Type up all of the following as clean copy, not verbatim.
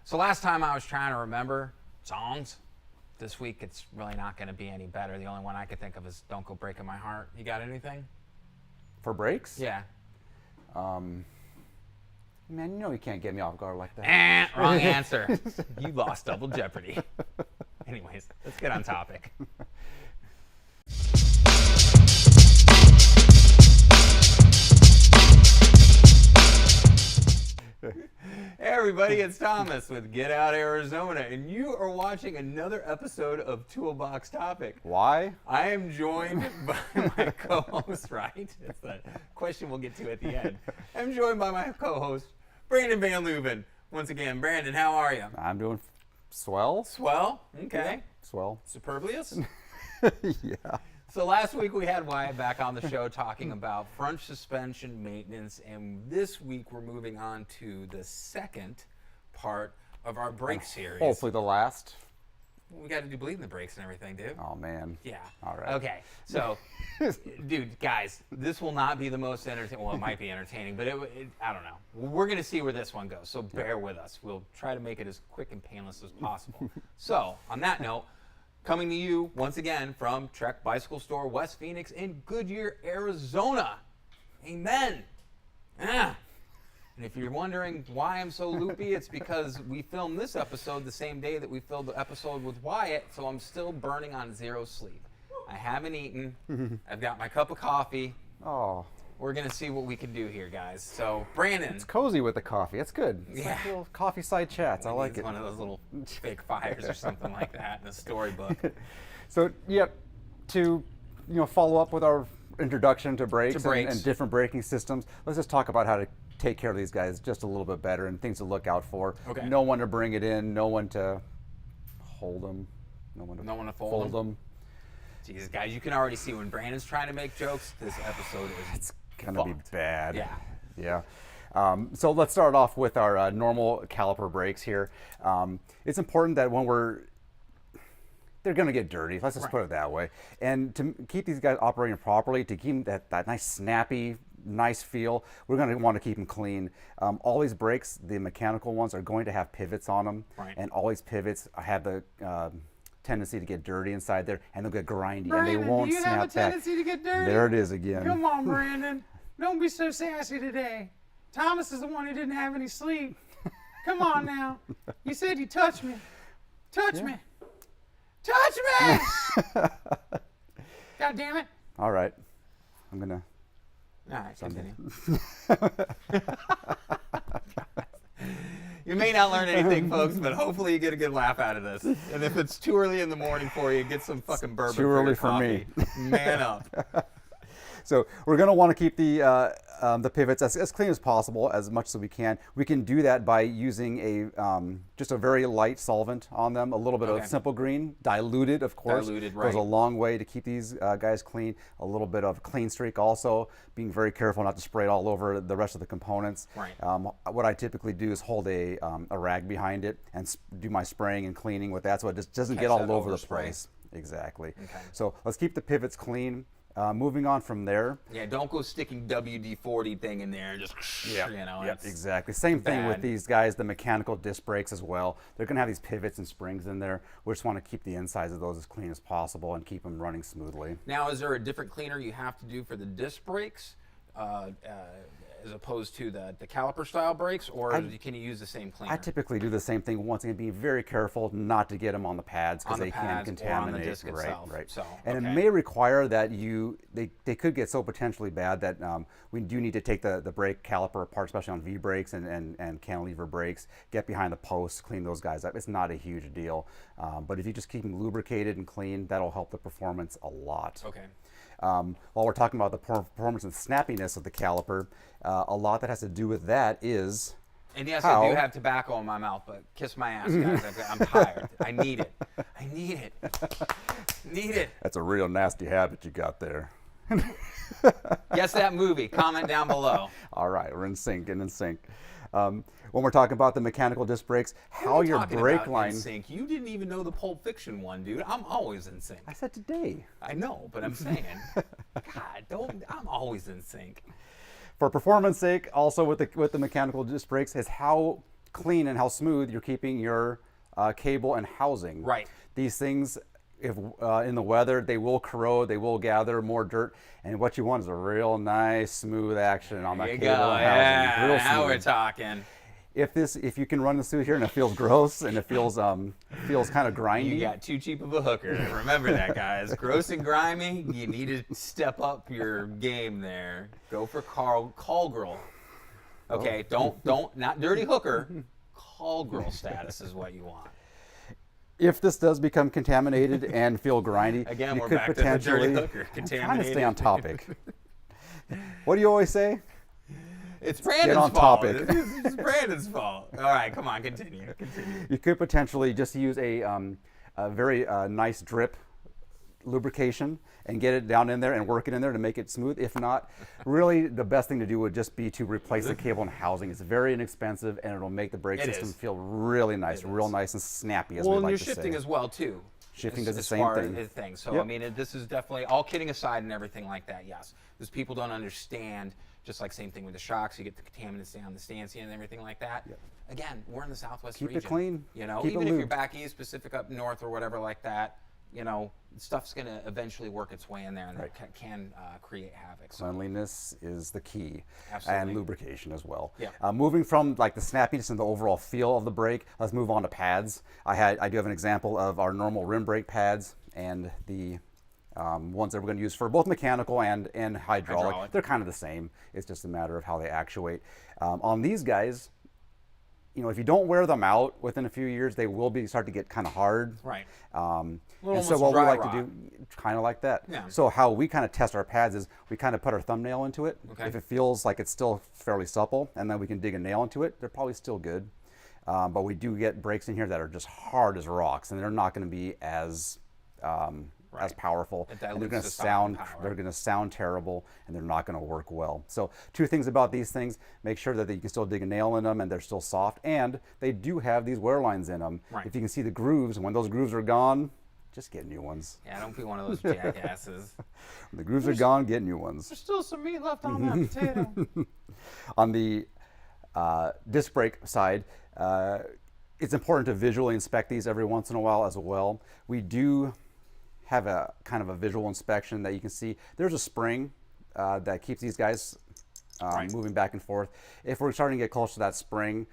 So last time I was trying to remember songs. This week it's really not going to be any better. The only one I could think of is "Don't Go Breaking My Heart." You got anything? For breaks? Yeah. Man, you know you can't get me off guard like that. Wrong answer. You lost Double Jeopardy. Anyways, let's get on topic. Hey everybody, it's Thomas with Get Out Arizona, and you are watching another episode of Toolbox Topic. Why? I am joined by my co-host, right? It's the question we'll get to at the end. I'm joined by my co-host, Brandon Van Leuven. Once again, Brandon, how are you? I'm doing swell. Swell? Okay. Swell. Superfluous? Yeah. So last week we had Wyatt back on the show talking about front suspension maintenance, and this week we're moving on to the second part of our brake series. Hopefully the last. We got to do bleeding the brakes and everything, dude. Oh, man. Yeah. All right. Okay. So, dude, guys, this will not be the most entertaining. Well, it might be entertaining, but I don't know. We're going to see where this one goes, so bear with us. We'll try to make it as quick and painless as possible. So, on that note, coming to you once again from Trek Bicycle Store, West Phoenix in Goodyear, Arizona. Amen. And if you're wondering why I'm so loopy, it's because we filmed this episode the same day that we filmed the episode with Wyatt, so I'm still burning on zero sleep. I haven't eaten. I've got my cup of coffee. Oh. We're going to see what we can do here, guys. So, Brandon. It's cozy with the coffee. That's good. It's Yeah. like little coffee side chats. I like It's it. one of those little fake fires or something like that in a storybook. So, yeah, to follow up with our introduction to brakes, and different braking systems, let's just talk about how to take care of these guys just a little bit better and things to look out for. Okay. No one to bring it in, no one to hold them, no one to fold them. Jesus, guys, you can already see when Brandon's trying to make jokes, this episode is Gonna be bad. Yeah. Yeah. So let's start off with our normal caliper brakes here. It's important that when they're going to get dirty. Let's just put it that way. And to keep these guys operating properly, to keep them that nice snappy, nice feel, we're going to want to keep them clean. All these brakes, the mechanical ones, are going to have pivots on them. Right. And all these pivots have the tendency to get dirty inside there, and they'll get grindy, Brandon, and they won't do you snap have a tendency back. to get dirty? There it is again. Come on, Brandon. Don't be so sassy today. Thomas is the one who didn't have any sleep. Come on now. You said you touched me. Touch me. Touch me! God damn it. All right. I'm going to... All right, continue. You may not learn anything, folks, but hopefully you get a good laugh out of this. And if it's too early in the morning for you, get some fucking bourbon. Too early for me. Man up. So we're going to want to keep the pivots as clean as possible, as much as we can. We can do that by using just a very light solvent on them, a little bit of Simple Green, diluted, of course. Diluted, right. Goes a long way to keep these guys clean. A little bit of Clean Streak also, being very careful not to spray it all over the rest of the components. Right. What I typically do is hold a rag behind it and do my spraying and cleaning with that, so it just doesn't get all over the place. Exactly. Okay. So let's keep the pivots clean. Moving on from there. Yeah, don't go sticking WD-40 thing in there and just, Exactly. Same thing with bad. these guys, the mechanical disc brakes as well. They're going to have these pivots and springs in there. We just want to keep the insides of those as clean as possible and keep them running smoothly. Now, is there a different cleaner you have to do for the disc brakes as opposed to the caliper style brakes, or can you use the same cleaner? I typically do the same thing. Once again, being very careful not to get them on the pads because they can contaminate. Or on the disc itself. Right. So, and it may require that they could get so potentially bad that we do need to take the brake caliper apart, especially on V brakes and cantilever brakes, get behind the posts, clean those guys up. It's not a huge deal. But if you just keep them lubricated and clean, that'll help the performance a lot. Okay. While we're talking about the performance and snappiness of the caliper, a lot that has to do with that is... And yes, I do have tobacco in my mouth, but kiss my ass, guys. I'm tired. I need it. I need it. Need it. That's a real nasty habit you got there. Guess that movie. Comment down below. All right, we're in sync. When we're talking about the mechanical disc brakes, how your brake line... In sync? You didn't even know the Pulp Fiction one, dude. I'm always in sync. I said today. I know, but I'm saying, God, I'm always in sync. For performance sake, also with the mechanical disc brakes, is how clean and how smooth you're keeping your cable and housing. Right. These things, if in the weather, they will corrode, they will gather more dirt, and what you want is a real nice, smooth action on that There you cable go. and housing. Yeah, Real now we're smooth. talking. If you can run this through here and it feels gross and it feels kind of grindy. You got too cheap of a hooker. Remember that, guys. Gross and grimy. You need to step up your game there. Go for call girl. Okay, not dirty hooker. Call girl status is what you want. If this does become contaminated and feel grindy, Again, you we're could back to the dirty potentially. hooker. I'm trying to Contaminated. stay on topic. What do you always say? It's Brandon's on fault. topic. It's Brandon's fault. All right, come on, continue. You could potentially just use a very nice drip lubrication and get it down in there and work it in there to make it smooth. If not, really the best thing to do would just be to replace the cable and housing. It's very inexpensive and it'll make the brake It system is. feel really nice, It real is. nice and snappy, as Well, we and like you're to shifting say. as well too. Shifting does the as same far thing. as things. So Yep. I mean, this is definitely all kidding aside and everything like that. Yes, because people don't understand. Just like same thing with the shocks, you get the contaminants down the stanchion and everything like that. Yep. Again, we're in the Southwest Keep it region. clean. You know, Keep it even if you're lubed. back east, Pacific up north or whatever like that, you know, stuff's gonna eventually work its way in there, and Right. that can create havoc. So, Cleanliness is the key, Absolutely. and lubrication as well. Yeah. Moving from like the snappiness and the overall feel of the brake, let's move on to pads. I do have an example of our normal rim brake pads and the ones that we're going to use for both mechanical and hydraulic. They're kind of the same. It's just a matter of how they actuate. On these guys, you know, if you don't wear them out within a few years, they will start to get kind of hard. right. And Little so almost what we dry like rot. to do, kind of like that. Yeah. So how we kind of test our pads is we kind of put our thumbnail into it. Okay. If it feels like it's still fairly supple, and then we can dig a nail into it, they're probably still good. But we do get brakes in here that are just hard as rocks, and they're not going to be as powerful. It And they're dilutes going the to stopping sound power. they're going to sound terrible, and they're not going to work well. So two things about these things: make sure that you can still dig a nail in them, and they're still soft, and they do have these wear lines in them. Right. If you can see the grooves, when those grooves are gone, just get new ones. Yeah, don't be one of those jackasses. When the grooves are gone, get new ones. There's still some meat left on that potato. On the disc brake side, it's important to visually inspect these every once in a while as well. We do have a kind of a visual inspection that you can see. There's a spring that keeps these guys moving back and forth. If we're starting to get close to that spring,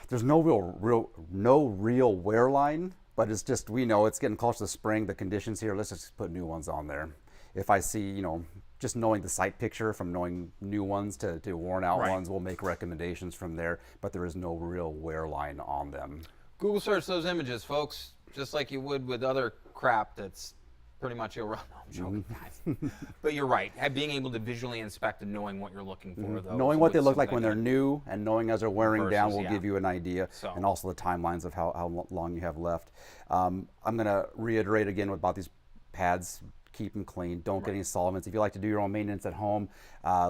there's no real wear line, but it's just, we know it's getting close to the spring, the conditions here, let's just put new ones on there. If I see, you know, just knowing the sight picture from knowing new ones to worn out Right. ones, we'll make recommendations from there, but there is no real wear line on them. Google search those images, folks, just like you would with other crap that's pretty much irrelevant. No, I'm joking, guys. But you're right. Being able to visually inspect and knowing what you're looking for, though. Knowing is what they always look like something when they're that- new and knowing as they're wearing down will Versus, give yeah. you an idea, So- and also the timelines of how long you have left. I'm going to reiterate again about these pads. Keep them clean. Don't get any solvents. If you like to do your own maintenance at home,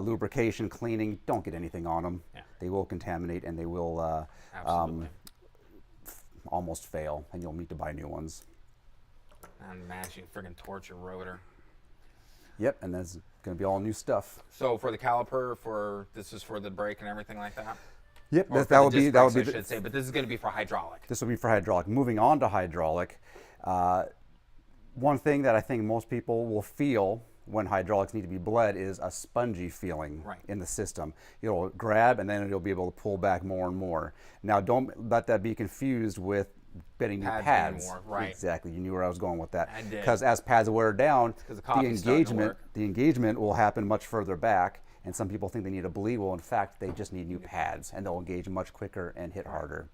lubrication, cleaning, don't get anything on them. Yeah. They will contaminate and they will Absolutely. almost fail, and you'll need to buy new ones. And imagine you friggin' torch your rotor. Yep, and that's going to be all new stuff. So for the caliper, this is for the brake and everything like that? Yep, Or that for would the be disc that would brakes, be I should say, but this is going to be for hydraulic. This will be for hydraulic. Moving on to hydraulic, one thing that I think most people will feel when hydraulics need to be bled is a spongy feeling Right. in the system. It'll grab and then it'll be able to pull back more and more. Now, don't let that be confused with getting new Pads pads. being more, right. Exactly. You knew where I was going with that. I did. Because as pads wear down, 'cause the the coffee's starting to engagement work. the engagement will happen much further back. And some people think they need a bleed. Well, in fact, they just need new pads, and they'll engage much quicker and hit harder.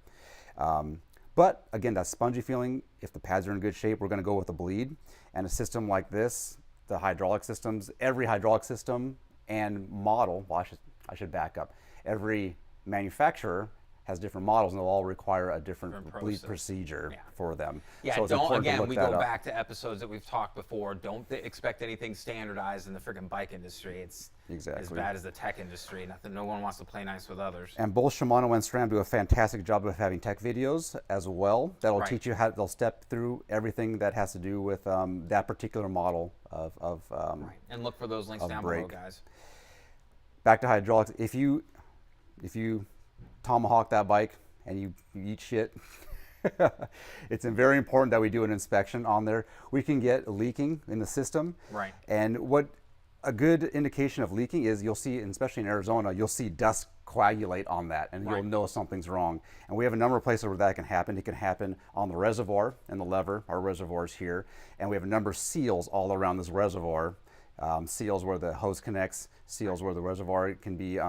But again, that spongy feeling, if the pads are in good shape, we're going to go with a bleed. And a system like this, the hydraulic systems, every hydraulic system and model, well, I should back up. Every manufacturer has different models, and they'll all require a different bleed process. procedure Yeah. for them. Yeah, so it's don't, important to again, look we that go up. back to episodes that we've talked before. Don't expect anything standardized in the friggin' bike industry. It's as Exactly. bad as the tech industry. Nothing. No one wants to play nice with others. And both Shimano and SRAM do a fantastic job of having tech videos as well. That'll Right. teach you how they'll step through everything that has to do with that particular model of Right. And look for those links down brake. below, guys. Back to hydraulics. If you tomahawk that bike and you eat shit, it's very important that we do an inspection on there. We can get leaking in the system. Right. And what a good indication of leaking is, you'll see, especially in Arizona, you'll see dust coagulate on that, and Right. you'll know something's wrong. And we have a number of places where that can happen. It can happen on the reservoir and the lever. Our reservoir's here, and we have a number of seals all around this reservoir. Seals where the hose connects, seals where the reservoir can be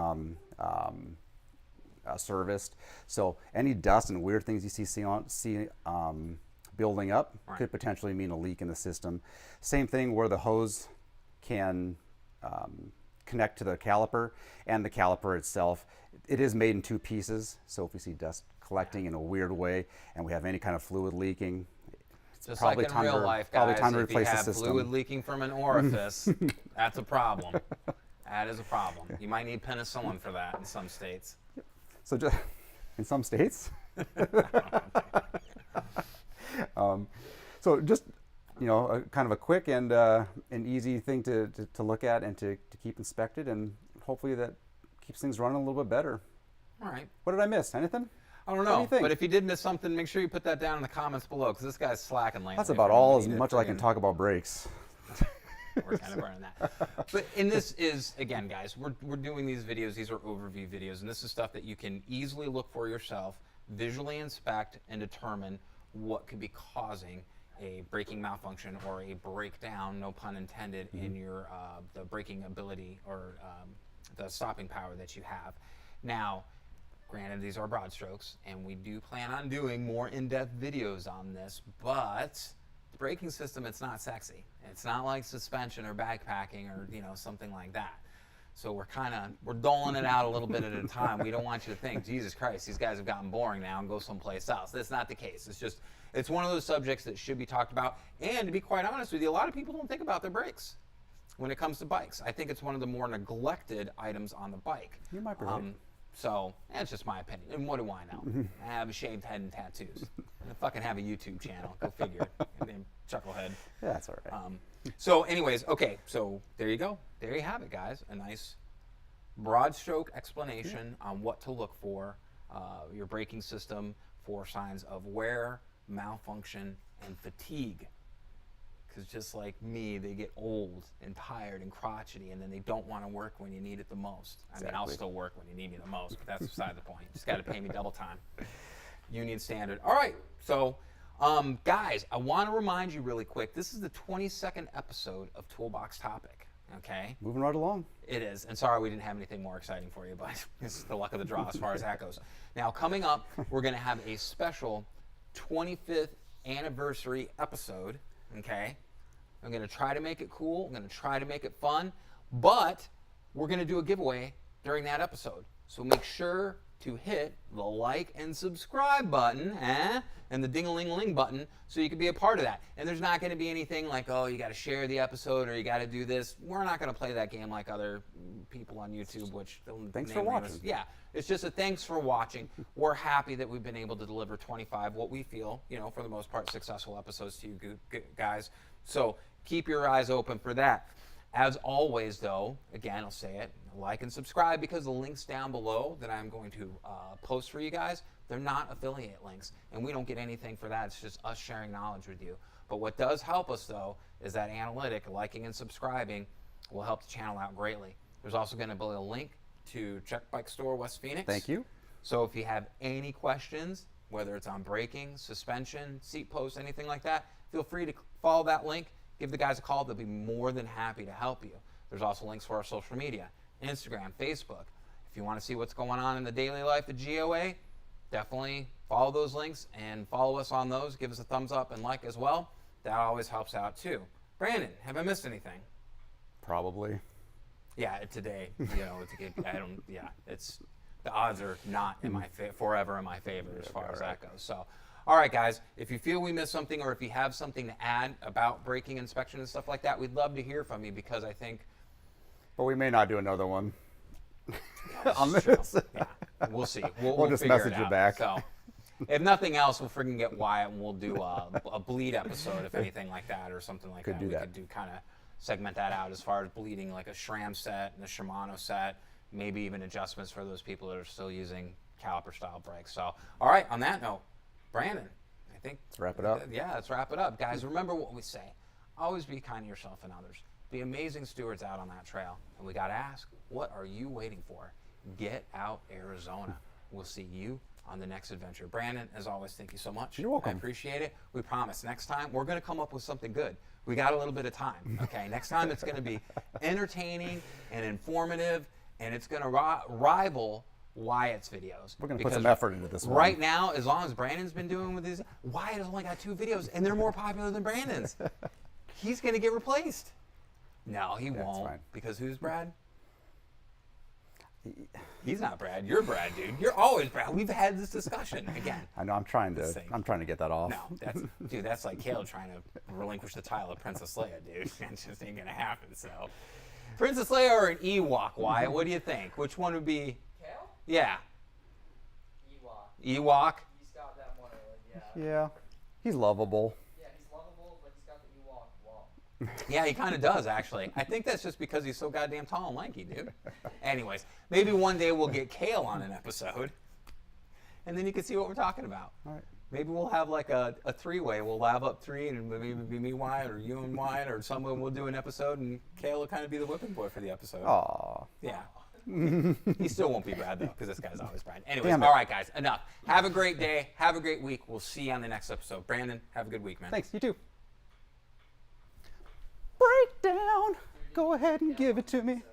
serviced. So any dust and weird things you see building up Right. could potentially mean a leak in the system. Same thing where the hose can connect to the caliper, and the caliper itself. It is made in two pieces, so if we see dust collecting in a weird way and we have any kind of fluid leaking, it's Just probably like in time real to, life, probably guys, time to if you replace the have system. fluid leaking from an orifice, that's a problem. That is a problem. You might need penicillin for that in some states. So just in some states. So just, kind of a quick and an easy thing to look at and to keep inspected, and hopefully that keeps things running a little bit better. All right. What did I miss? Anything? I don't What do know, you think? but if you did miss something, make sure you put that down in the comments below, because this guy's slacking lately. That's about If all we as need to much as I can friggin- talk about brakes. We're kind of burning that. But and this is, again, guys, we're doing these videos. These are overview videos, and this is stuff that you can easily look for yourself, visually inspect, and determine what could be causing a braking malfunction or a breakdown, no pun intended, in your the braking ability or the stopping power that you have. Now, granted, these are broad strokes, and we do plan on doing more in-depth videos on this, but the braking system, it's not sexy. It's not like suspension or backpacking or something like that. So we're doling it out a little bit at a time. We don't want you to think, Jesus Christ, these guys have gotten boring now and go someplace else. That's not the case. It's one of those subjects that should be talked about. And to be quite honest with you, a lot of people don't think about their brakes when it comes to bikes. I think it's one of the more neglected items on the bike. You might be right. So that's just my opinion. And what do I know? I have a shaved head and tattoos. I fucking have a YouTube channel. Go figure. Named Chucklehead. Yeah, that's all right. So anyways, okay, so there you go. There you have it, guys. A nice broad stroke explanation on what to look for, your braking system for signs of wear, malfunction, and fatigue. Because just like me, they get old and tired and crotchety, and then they don't want to work when you need it the most. I mean, I'll Exactly. still work when you need me the most, but that's beside the point. You just got to pay me double time. Union standard. All right, so guys, I want to remind you really quick, this is the 22nd episode of Toolbox Topic, okay? Moving right along. It is, and sorry we didn't have anything more exciting for you, but it's the luck of the draw as far as that goes. Now, coming up, we're going to have a special 25th anniversary episode, okay? I'm going to try to make it cool. I'm going to try to make it fun, but we're going to do a giveaway during that episode. So make sure to hit the like and subscribe button, and the ding-a-ling-a-ling button so you can be a part of that. And there's not going to be anything like, oh, you got to share the episode or you got to do this. We're not going to play that game like other people on YouTube, which Thanks for watching. yeah, it's just a thanks for watching. We're happy that we've been able to deliver 25, what we feel, for the most part, successful episodes to you guys. So keep your eyes open for that. As always, though, again, I'll say it, like and subscribe, because the links down below that I'm going to post for you guys, they're not affiliate links, and we don't get anything for that. It's just us sharing knowledge with you. But what does help us, though, is that analytic, liking and subscribing, will help the channel out greatly. There's also going to be a link to Check Bike Store West Phoenix. Thank you. So if you have any questions, whether it's on braking, suspension, seat post, anything like that, feel free to follow that link. Give the guys a call. They'll be more than happy to help you. There's also links for our social media, Instagram, Facebook. If you want to see what's going on in the daily life of GOA, definitely follow those links and follow us on those. Give us a thumbs up and like as well. That always helps out too. Brandon, have I missed anything? Probably. Yeah, today, it's the odds are not in my forever in my favor as far as that goes. So, all right, guys, if you feel we missed something or if you have something to add about braking inspection and stuff like that, we'd love to hear from you, because I think But we may not do another one on this. yeah, we'll see. We'll just figure message it you out. back. So, if nothing else, we'll freaking get Wyatt and we'll do a bleed episode, if anything like that, or something like that. Do We that. could do kind of segment that out as far as bleeding, like a SRAM set and a Shimano set, maybe even adjustments for those people that are still using caliper style brakes. So, all right, on that note, Brandon, I think Let's wrap it up. Yeah, let's wrap it up. Guys, remember what we say. Always be kind to yourself and others. Be amazing stewards out on that trail. And we got to ask, what are you waiting for? Get out Arizona. We'll see you on the next adventure. Brandon, as always, thank you so much. You're welcome. I appreciate it. We promise next time we're going to come up with something good. We got a little bit of time. Okay, next time it's going to be entertaining and informative, and it's going to rival Wyatt's videos. We're going to put Because some effort into this one. right now, as long as Brandon's been doing with his, Wyatt has only got 2 videos, and they're more popular than Brandon's. He's going to get replaced. No, he won't. fine. Because who's Brad? He's not Brad. You're Brad, dude. You're always Brad. We've had this discussion again. I know. I'm trying This to. thing. I'm trying to get that off. No, that's like Caleb trying to relinquish the title of Princess Leia, dude. It just ain't gonna happen. So, Princess Leia or an Ewok, Wyatt? What do you think? Which one would be? Kale? Yeah, Ewok. Ewok. He's got that one, yeah. Yeah. He's lovable. Yeah, he's lovable, but he's got the Ewok walk. Yeah, he kind of does, actually. I think that's just because he's so goddamn tall and lanky, dude. Anyways, maybe one day we'll get Kale on an episode, and then you can see what we're talking about. All right. Maybe we'll have like a 3-way. We'll lab up 3, and maybe it'll be me, Wyatt, or you and Wyatt, or someone will do an episode, and Kale will kind of be the whipping boy for the episode. Aw. Yeah. He still won't be Brad, though, because this guy's always Brad. Anyways, Damn it. all right, guys, enough. Have a great day. Have a great week. We'll see you on the next episode. Brandon, have a good week, man. Thanks. You too. Breakdown. Go ahead and give it to me.